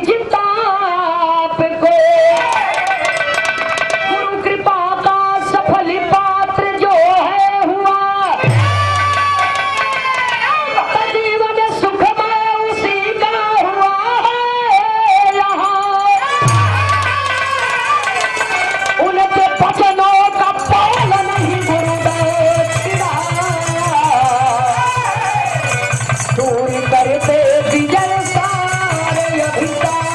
जिताप को गुरु कृपा का सफल पात्र जो है हुआ, जीवन सुखमय उसी का हुआ है यहाँ। उनके वचनों का पालन ही गुरुदेव किया, दूर करते विजय सारे अभिशाप।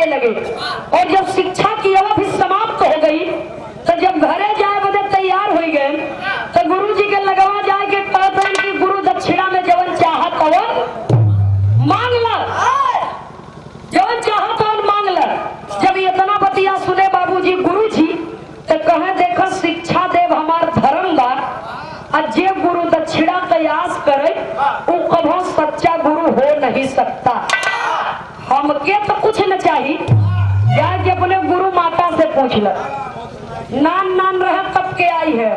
लगे। और जब शिक्षा की अवधि समाप्त हो गई तो जब घरे जाए बदे तैयार हो गए तो गुरु जी के लगवा जाए के कहते कि गुरु दक्षिणा में जवन चाहत अवन मांग ला, जवन चाहत अवन मांग ला। जब इतना बतिया सुने बाबूजी गुरु जी तो कहे देखो शिक्षा देव हमार धर्म बा, जे गुरु दक्षिणा कयास करे वो कभो सच्चा गुरु हो नहीं सकता। हमके तो कुछ न चाहिए, जाके अपने गुरु माता से पूछ लो। नान नान रह तब के आई है,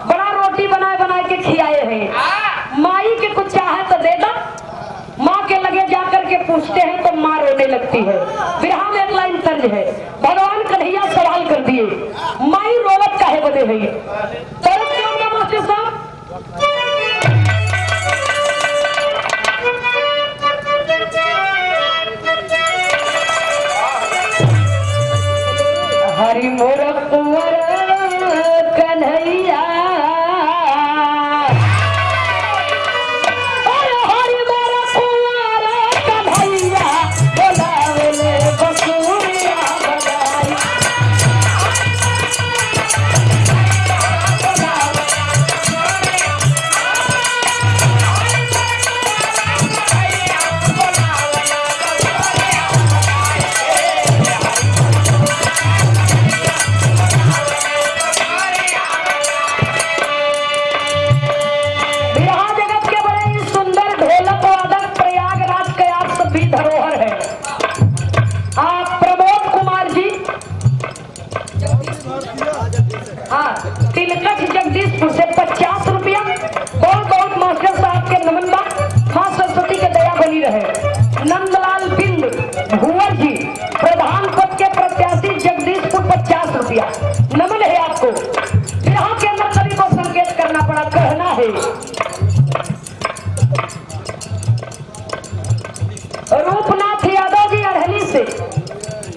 बड़ा रोटी बनाए बनाए के खियाए है, माई के कुछ चाहे तो दे दो। माँ के लगे जाकर के पूछते हैं तो माँ रोने लगती है। बिरहा में एक लाइन तर्ज है, भगवान कन्हैया सवाल कर दिए माई रोवत काहे बदे है। तरफ क्यों ना मास्टर साहब हरि मोर कुंवर कन्हैया, हरि मोर कुंवर कन्हैया, बोलावले बसुरिया बजाई। धरोहर है। आप प्रमोद कुमार जी, हाँ, तिलकठ जगदीशपुर से 50 रुपया। बहुत बहुत मास्टर साहब के नमन बा, हाँ सरस्वती के दया बनी रहे। नंदलाल बिंद भुवर जी प्रधान पद के प्रत्याशी जगदीशपुर 50 रुपया नमन है आपको। यहाँ के अंदर सभी को संकेत करना पड़ा, कहना है। रूपनाथ यादव जी अरहली से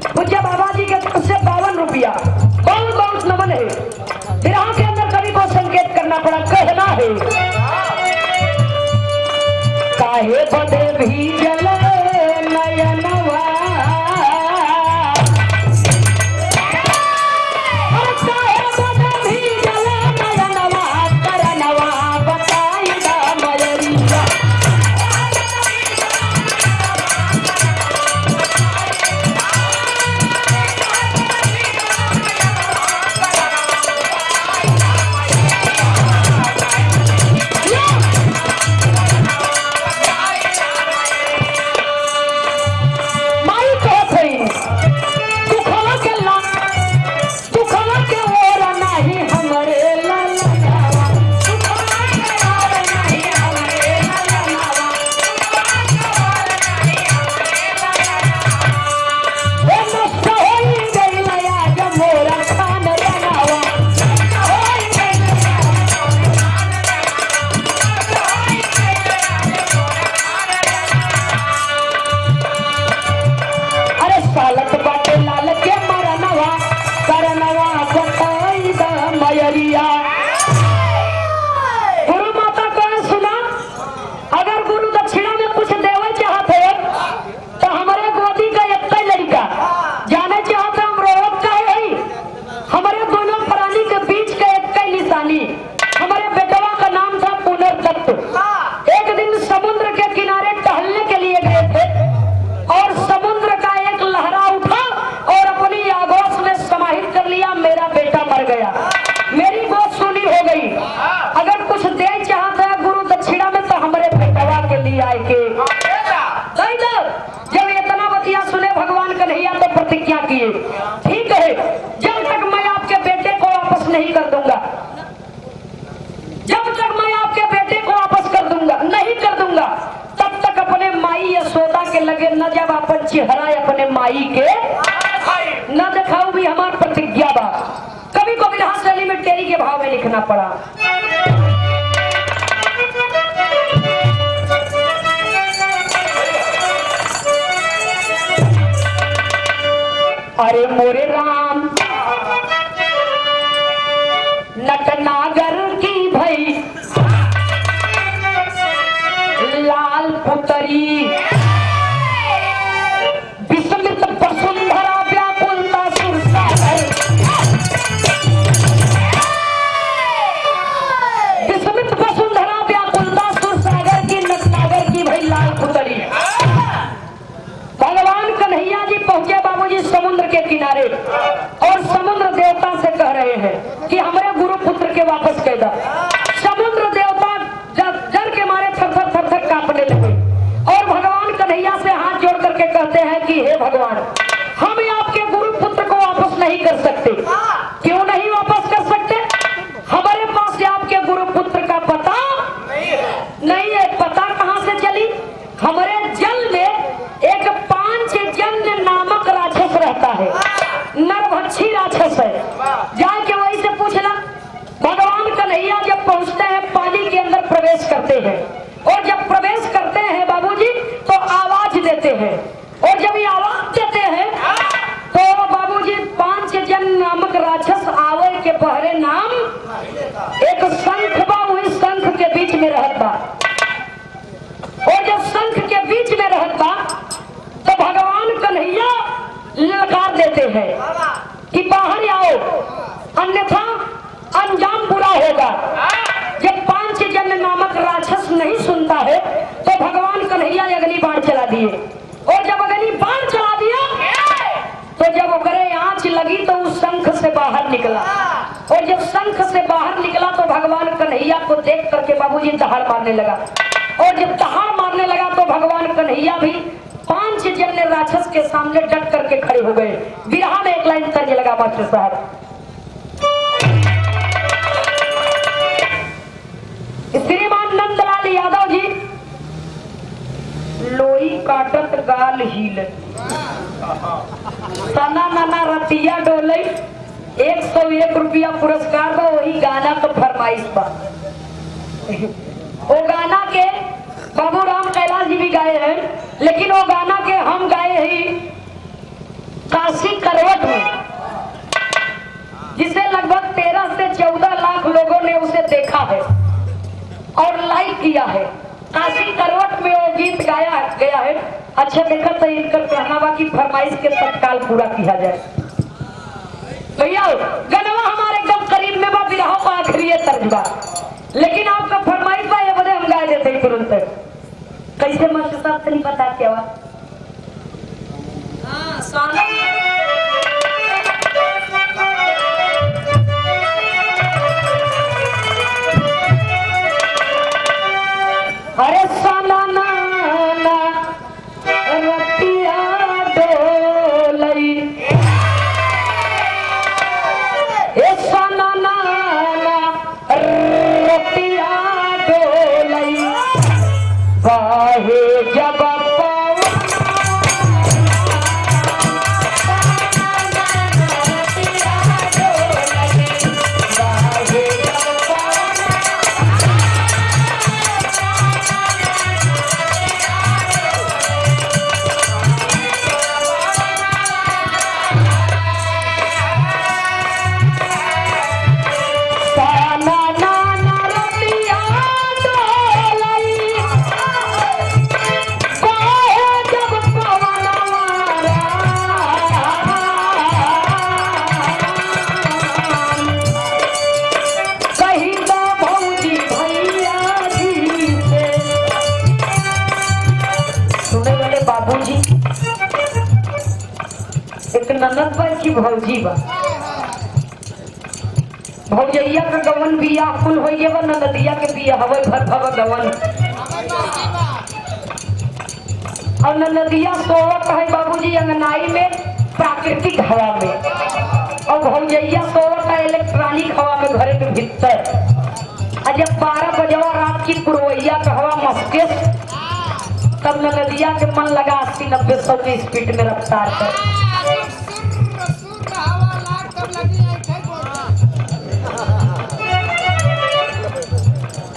पूज्य बाबा जी के तरफ से 52 रुपया, बहुत बहुत नमन है। फिर यहाँ के अंदर कवि को संकेत करना पड़ा, कहना है। काहे बदे भी जल नयनवा, काहे बदे भी जल नयनवा, करनवा बताई दा मयरिया। गुरु माता को सुना, अगर गुरु दक्षिणा में कुछ देवे चाहते तो हमारे गोदी का एक लड़का जाने चाहते हम रोवत का है। हमारे दोनों प्राणी के बीच का एक निशानी, हमारे बेटवा का नाम था पुनर्दत्त। एक दिन समुद्र के किनारे टहलने के लिए गए थे और समुद्र का एक लहरा उठा और अपनी आगोश में समाहित कर लिया। मेरा बेटा मर गया, मेरी गोद सूनी हो गई। अगर कुछ दे चाहता है गुरु दक्षिणा में तो हमारे बेटवा के लिए आए के नहीं दो। जब इतना बतिया सुने भगवान कन्हैया तो प्रतिज्ञा किए, ठीक है जब तक मैं आपके बेटे को वापस नहीं कर दूंगा, जब तक मैं आपके बेटे को वापस नहीं कर दूंगा तब तक अपने माई यशोदा के लगे न जब अपन चेहरा अपने माई के न दिखाऊ भी हमार प्रतिज्ञा बा। कभी को विधा शैली में टेरी के भाव में लिखना पड़ा। अरे मोरे राम नटनागर की भई लाल पुतरी विस्मित वसुंधरा हम आपके गुरु पुत्र को वापस नहीं कर सकते। क्यों नहीं वापस कर सकते? हमारे पास आपके गुरु पुत्र का पता नहीं है। पता कहां से चली? हमारे जल में एक पांचजन्य नामक राक्षस रहता है, नरभक्षी राक्षस है। जाके वही से पूछना। भगवान कन्हैया जब पहुंचते हैं पानी के अंदर प्रवेश करते हैं, और जब प्रवेश करते हैं बाबूजी तो आवाज देते हैं, और जब ये आवाज देते हैं तो बाबूजी पांचजन्य नामक राक्षस आवे के पहरे नाम एक शंख बा, वही शंख के बीच में रहता। और जब शंख के बीच में रहता तो भगवान कन्हैया ललकार देते हैं कि बाहर आओ, अन्यथा अंजाम बुरा होगा। जब पांचजन्य नामक राक्षस नहीं सुनता है तो भगवान कन्हैया अग्नि बाण चला दिए, और जब अग्नि बाण चला दिया तो जब ओकरे आंच लगी तो उस शंख से बाहर निकला, और जब शंख से बाहर निकला तो भगवान कन्हैया को देख करके बाबूजी दहाड़ मारने लगा, और जब दहाड़ मारने लगा तो भगवान कन्हैया भी पांचजन्य राक्षस के सामने डट करके खड़े हो गए। बिरहा में एक लाइन तर्ज लगा मास्टर साहब। श्रीमान नंदलाल यादव जी लोई काटत गाल हील तना नाना रतिया डोले 101 रुपया पुरस्कार बा, वही गाना तो फरमाइश बा। वो गाना के बाबू राम कैलाश जी भी गाए हैं, लेकिन वो गाना के हम गाए ही काशी करवट में, जिसे लगभग 13 से 14 लाख लोगों ने उसे देखा है और लाइक किया है। काशी करवट में वो गीत गाया गया है। अच्छा देखा तो इनका कहना बा कि फरमाइश के तत्काल पूरा किया जाए। भैया गनवा हमारे एकदम करीब में बा, बिरहा का आखिरी तर्जबा, लेकिन आपका फरमाइश बा ये बदे हम गा देते हैं तुरंत। कैसे मास्टर साहब से नहीं पता क्या हुआ? अरे साला नाना रतिया डोलई, ए साला नाना रतिया डोलई, बाहे जब ननद भाई की भौजी बा, भौजैया का गवन बिया फुल हो गए बा, ननदिया के बिया हवे भर भव गवन, और ननदिया सोवत है बाबूजी अंगनाई में प्राकृतिक हवा में, और भौजैया सोवत है इलेक्ट्रॉनिक हवा में घरे के भीतर। जब 12 बजवा रात की पुरवैया का हवा मस्के, तब ननदिया के मन लगा 80-90-100 की स्पीड में रफ्तार कर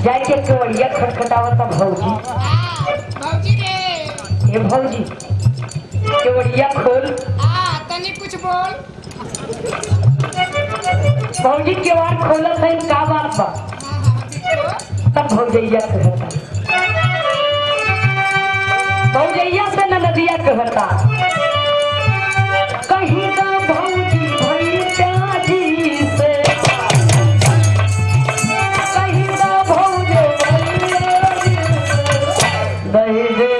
जाए के केवड़िया खटखटावता। भौजी ये भौजी केवड़िया खोल, तनी कुछ बोल। भौजी केवाड़ खोलत है, का बात बा? तब भौजैया कहता, भौजैया से ननदिया कहता, कहीं ना भौजी भैया जी से, कहीं ना भौजे भैया जी से, दही दे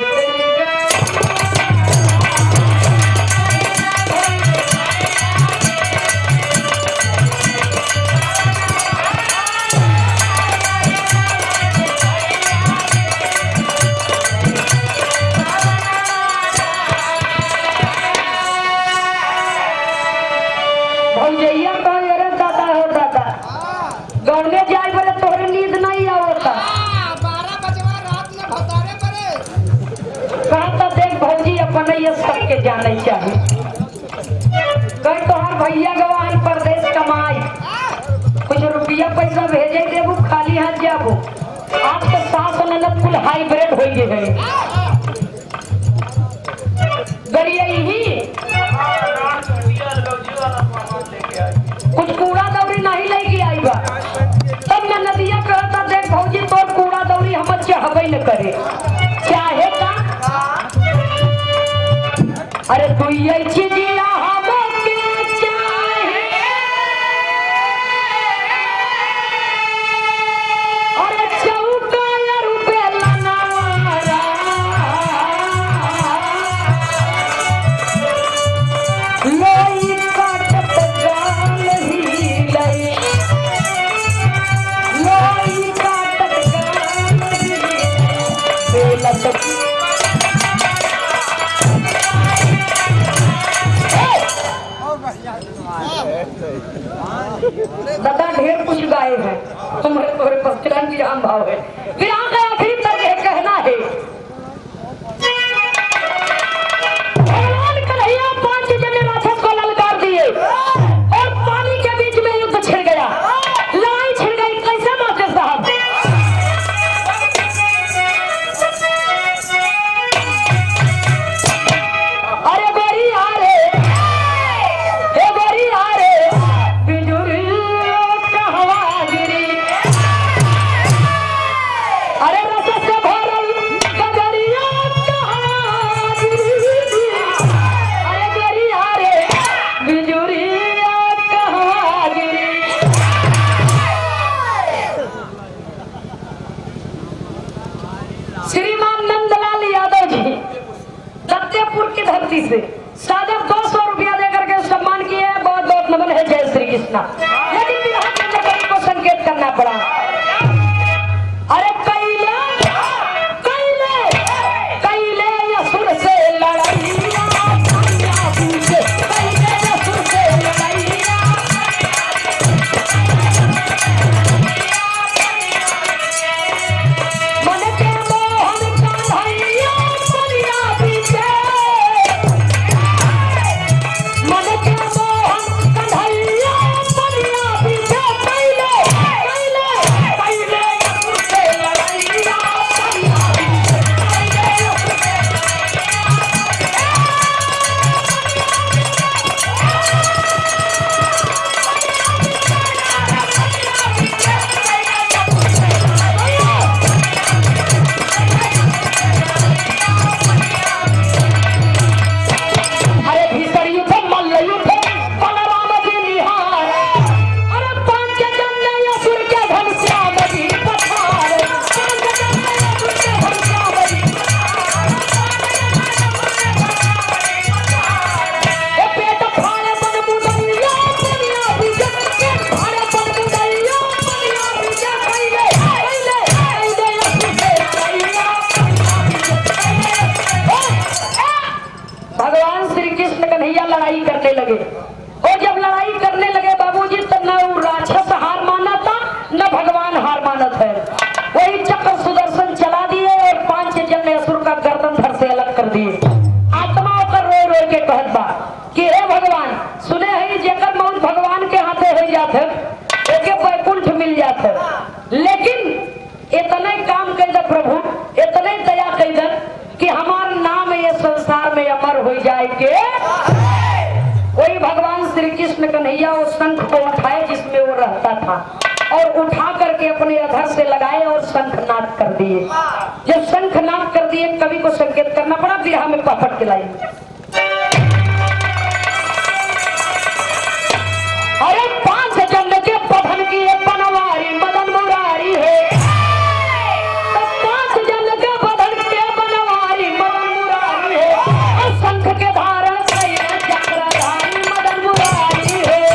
भौजैया कहे अरे दादा हो दादा गौने जाए बोले तोहरे नींद नहीं आवता 12 बजवा रात में भतारे पड़े। कहता देख भौजी अपन ये सबके जाने चाहिए कहीं तोहर भैया गवान परदेश कमाई कुछ रुपया पैसा भेजे देबू खाली हाथ जाबू आप तो सास ननद कुल हाइब्रिड हो गए है गरिया ही कुछ कूड़ा दौरी नहीं लेके आई बा तब मैं नदिया कहता देख भौजी तोर कूड़ा दौरी हम चाहबे न करे चाहे का अरे तू ये चीजिया दादा ढेर कुछ गाए हैं तुम्हारे पस्तिरन की आम भाव है फिर आगे आखिरी तक ये कहना है भगवान कन्हैया 5 जने राक्षस को ललकार दिए और पानी के बीच में युद्ध छिड़ गया लड़ाई छिड़ गई कैसे मास्टर साहब अरे गोरी आ रे हे गोरी आ रे बिजुरी कहवा गिरी अरे रस से भरल गगरिया कहवा गिरी अरे गोरी आ रे बिजुरी कहवा गिरी श्रीमान नंदलाल यादव जी दत्तेपुर की धरती से सादर 200 रुपया देकर के सम्मान किए हैं बहुत बहुत नमन है जय श्री कृष्णा लेकिन विराह के नगरी को संकेत करना पड़ा अरे कैले कैले कैले असुर से लड़ाइया कैले असुर से लड़ाइया मन के मोहन कान्हैया दुनिया पीछे मन के मोहन कन्हैया दुनिया पीछे कैले कैले कैले असुर से लड़ाइया दुनिया पीछे कैले असुर से अरे भीतर युद्ध मल्ल युद्ध बलराम जी निहार अरे 5 जने असुर के घनश्याम जी पठार 5 जने असुर के घनश्याम जी ए पेट फाड़े बन मुदैया दुनिया बीजे पेट फाड़े बन मुदैया दुनिया बीजे कैले कैले कैले असुर से लड़ाइया भगवान श्री कृष्ण कन्हैया लड़ाई करने लगे और जब लड़ाई करने लगे बाबूजी तो न वो राक्षस हार माना था न भगवान हार मानत है वही चक्र सुदर्शन चला दिए और 5 जने असुर का गर्दन धड़ से अलग कर दिए आत्मा होकर रो रो के कहत बा कि हे भगवान सुने है जेकर मौत भगवान के हाथे हो जाते एके वैकुंठ मिल जाते लेकिन इतने काम कर दे प्रभु इतने दया कर दे कि हमार नाम ये संसार में अमर हो जाए के वही भगवान श्री कृष्ण कन्हैया वो शंख को उठाए जिसमें वो रहता था और उठा करके अपने अधर से लगाए और शंखनाद कर दिए जब शंखनाद कर दिए कवि को संकेत करना पड़ा विरह में पापड़ खिलाई अरे 5 जन के बधन की बनवारी मदन मुरारी है तो 5 जन के बधन के बनवारी मदन मुरारी है और शंख के धारण चक्रधारी मदन मुरारी है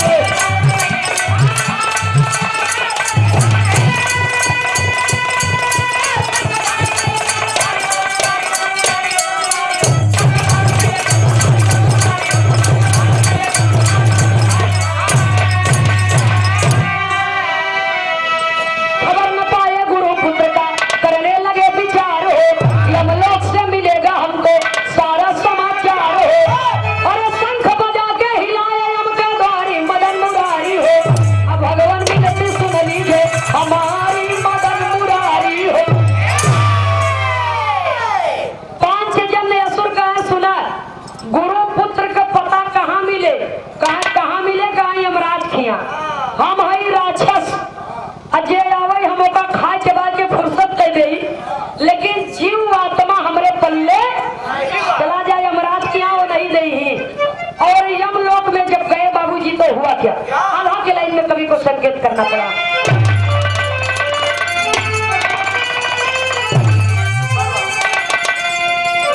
क्या? आधा के लाइन में कवि को संकेत करना पड़ा।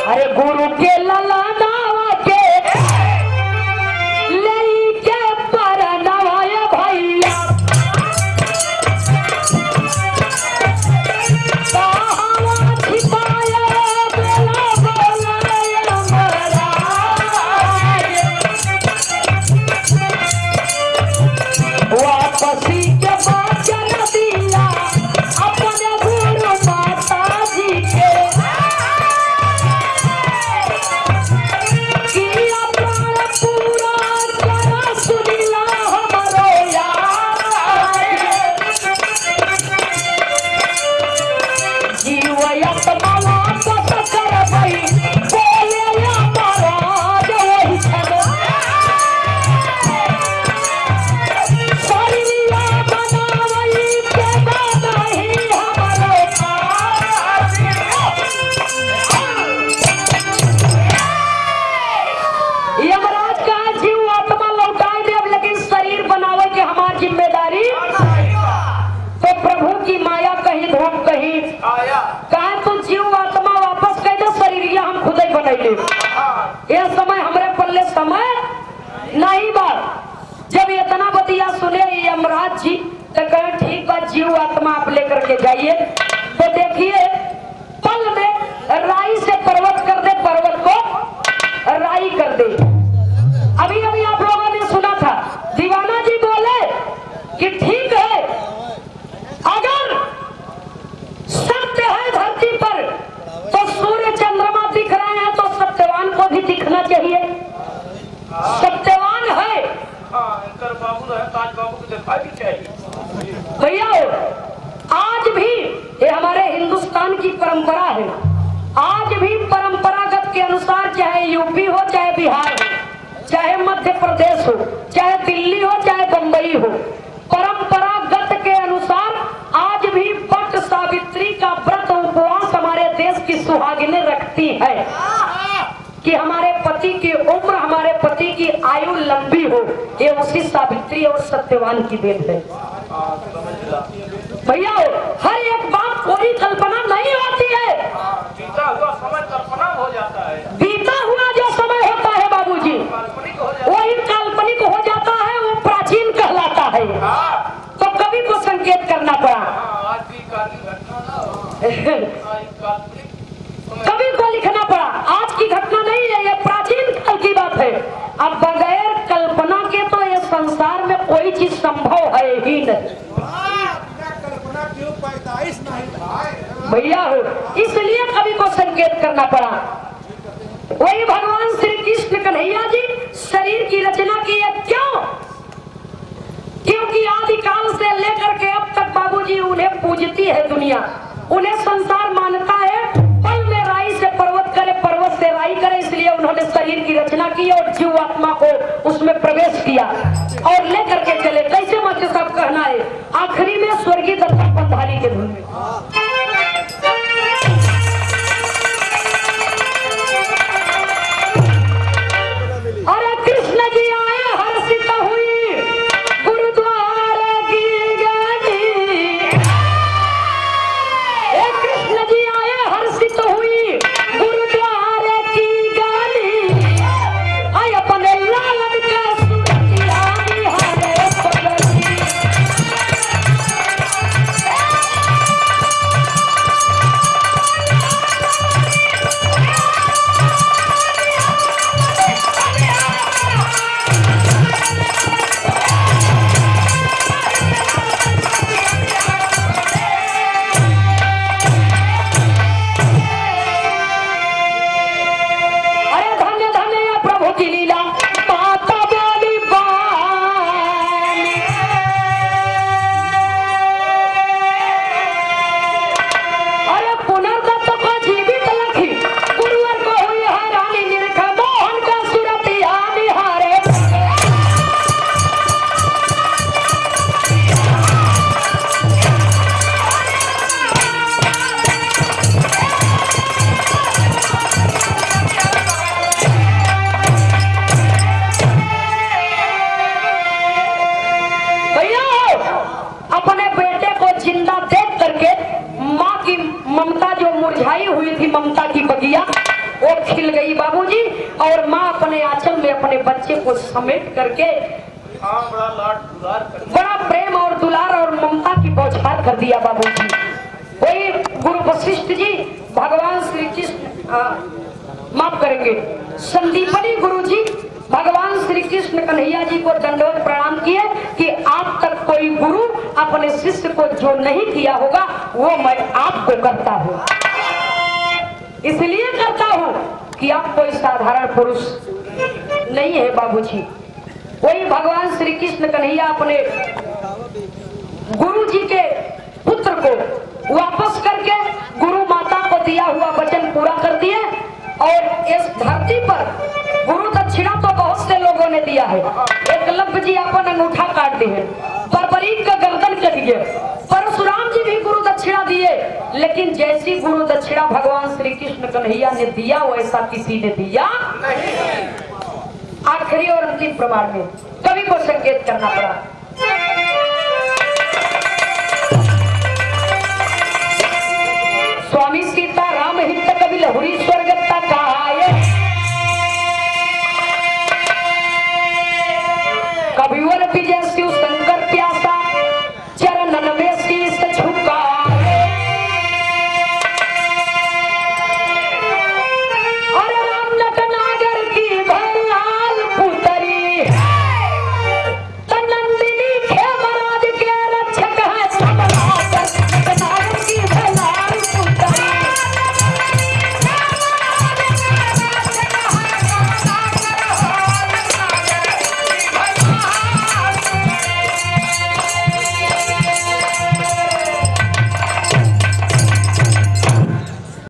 अरे गुरु के ललनावा के लेके परनवाए भैया कहावा छिपाया बेला बोलाया महाराज वापसी के वचन दिया अपने गुरु माता जी के किया प्राण पूरा जरा सुनिला हमरो यार जीव आत्मा वापस करबई बोले या महाराज वही छन शरीरिया बनावई के नहीं हमरो यमराज का जीव आत्मा लौटाए देव लेकिन शरीर बनावे के हमार जिम्मेदारी तो प्रभु की माया कहीं धूप कहीं कहा तो जीव आत्मा वापस कह दे शरीरिया हम खुद ही बनैले यह समय हमरे पल्ले समय नहीं बात जब इतना बतिया सुने यमराज जी तो कहे ठीक बात जीव आत्मा आप लेकर के जाइए तो देखिए पल में राई से पर्वत कर दे पर्वत को राई कर दे। अभी अभी आप लोगों ने सुना था दीवाना जी बोले कि ठीक है अगर सत्य है धरती पर तो सूर्य चंद्रमा दिख रहे हैं तो सत्यवान को भी दिखना चाहिए। सत्यवान है भैया आज भी ये हमारे हिंदुस्तान की परंपरा है। आज भी परंपरागत के अनुसार चाहे यूपी हो चाहे बिहार हो चाहे मध्य प्रदेश हो चाहे दिल्ली हो चाहे बंबई हो परंपरागत के अनुसार आज भी वट सावित्री का व्रत उपवास हमारे देश की सुहागिनें रखती है कि हमारे पति की उम्र हमारे पति की आयु लंबी हो। ये उसी सावित्री और सत्यवान की देन है भैया। हर एक बात कोई कल्पना नहीं होती है। बीता हुआ समय कल्पना हो जाता है। बीता हुआ जो समय होता है बाबूजी वही काल्पनिक हो जाता है वो प्राचीन कहलाता है। तो कवि को संकेत करना पड़ा। कवि को लिखना पड़ा आज की घटना नहीं है ये प्राचीन काल की बात है। अब बगैर कल्पना के तो ये संसार में कोई चीज संभव है ही नहीं भैया हो। इसलिए कवि को संकेत करना पड़ा। वही भगवान श्री कृष्ण कन्हैया जी शरीर की रचना की है क्यों? क्योंकि आदिकाल से लेकर के अब तक बाबूजी उन्हें पूजती है दुनिया। उन्हें संसार मानता है पल में राई से पर्वत करे पर्वत से राई करे। इसलिए उन्होंने शरीर की रचना की और जीव आत्मा को उसमें प्रवेश किया और लेकर के चले। कैसे मत सब कहना है आखिरी में स्वर्गीय दत्ता पंधारी के धुन में अरे कृष्ण जी आए हर्षित हुई गुरुद्वारे की गाड़ी। कृष्ण जी आए हर्षित हुई गुरुद्वारे की गाड़ी। आए अपने लालन के सुरतिया निहारे पगड़ी। अपने आंचल में अपने बच्चे को समेट करके बड़ा प्रेम और दुलार और ममता की बौछार कर दिया बाबूजी। वही गुरु वशिष्ठ जी भगवान श्री कृष्ण माफ करेंगे संदीपनी गुरु जी भगवान श्री कृष्ण कन्हैया जी को दंडवत प्रणाम किए कि आप तक कोई गुरु अपने शिष्य को जो नहीं किया होगा वो मैं आपको करता हूँ। इसलिए करता हूँ कि आप कोई साधारण पुरुष नहीं है बाबूजी। वही भगवान श्री कृष्ण कन्हैया अपने गुरु जी के पुत्र को वापस करके गुरु माता को दिया हुआ वचन पूरा कर दिए और इस धरती पर गुरु दक्षिणा तो बहुत से लोगों ने दिया है। एकलव्य जी अपन अंगूठा काट दिए, बर्बरीक का गर्दन कट गया, परशुराम जी भी गुरु दक्षिणा दिए, लेकिन जैसी गुरु दक्षिणा भगवान श्री कृष्ण कन्हैया ने दिया वैसा किसी ने दिया नहीं। आखिरी और अंतिम प्रमाण में कवि को संकेत करना पड़ा। स्वामी सीता राम हित कवि लहुरी स्वर्गता कहाए, कविवर विजय